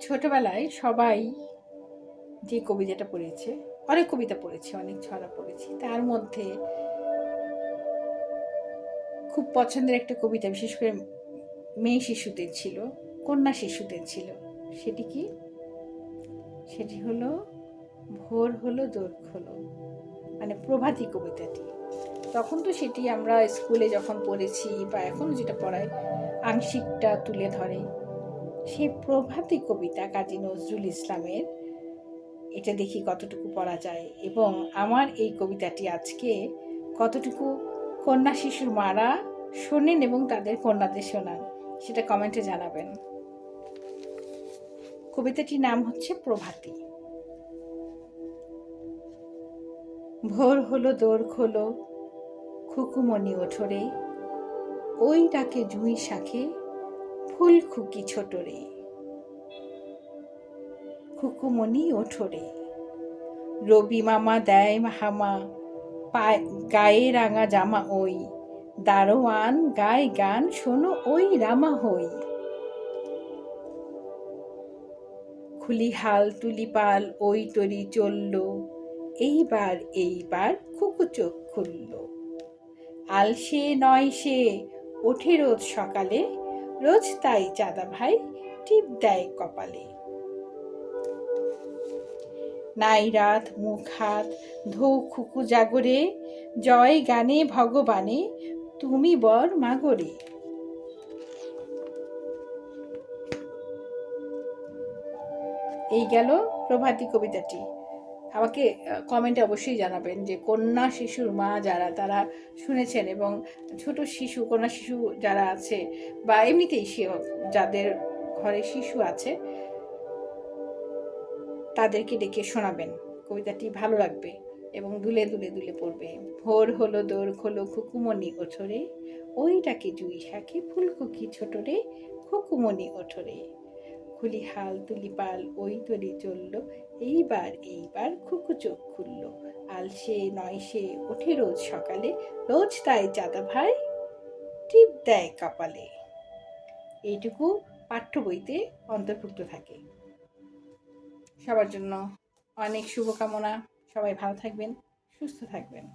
ছোটবেলায় সবাই যে কবিতাটা পড়েছে, অনেক কবিতা পড়েছি, অনেক ছড়া পড়েছি, তার মধ্যে খুব পছন্দের একটা কবিতা বিশেষ করে মেয়ে শিশুদের ছিল, কন্যা শিশুদের ছিল। সেটি কি? সেটি হলো ভোর হলো দোর হলো, মানে প্রভাতী কবিতাটি। তখন তো সেটি আমরা স্কুলে যখন পড়েছি বা এখন যেটা পড়ায় আংশিকটা তুলে ধরে। সেই প্রভাতী কবিতা কাজী নজরুল ইসলামের, এটা দেখি কতটুকু পড়া যায় এবং আমার এই কবিতাটি আজকে কতটুকু কন্যা শিশুর মারা শোনেন এবং তাদের কন্যাদের শোনান, সেটা কমেন্টে জানাবেন। কবিতাটির নাম হচ্ছে প্রভাতী। ভোর হলো দোর খোলো, খুকুমণি ওঠরে, ওই ডাকে জুঁই শাখে ফুল খুকি ছোটরে। খুকুমণি ওঠরে, রবি মামা দেয় হামা, গায়ে রাঙা জামা ওই, দারোয়ান গায় গান শোনো ওই রামা হই। খুলি হাল তুলি পাল ওই তরি চলল, এইবার খুকু চোখ খুলল। আলসে নয় সে ওঠে রোজ সকালে, রোজ তাই চাঁদা ভাই টিপ দেয় কপালে। নাই রাত মুখ হাত ধো খুকু জাগরে, জয় গানে ভগবানে তুমি বর মাগরে। এই গেল প্রভাতী কবিতাটি। আমাকে কমেন্টে অবশ্যই জানাবেন যে কন্যা শিশুর মা যারা, তারা শুনেছেন এবং ছোট শিশু, কন্যা শিশু যারা আছে বা এমনিতেই যাদের ঘরে শিশু আছে তাদেরকে ডেকে শোনাবেন। কবিতাটি ভালো লাগবে এবং দুলে দুলে দুলে পড়বে। ভোর হলো দোর খোলো, খুকুমণি ওঠরে, ওইটাকে জুঁই শাকে ফুলকুকি ছোটরে, খুকুমণি ওঠরে। খুলি হাল তুলি পাল ওই তরি চলল, এইবার খুকু চোখ খুলল। আলসে নয় সে ওঠে রোজ সকালে, রোজ তাই চাঁদা ভাই টিপ দেয় কপালে। এইটুকু পাঠ্য বইতে অন্তর্ভুক্ত থাকে। সবার জন্য অনেক শুভকামনা। সবাই ভালো থাকবেন, সুস্থ থাকবেন।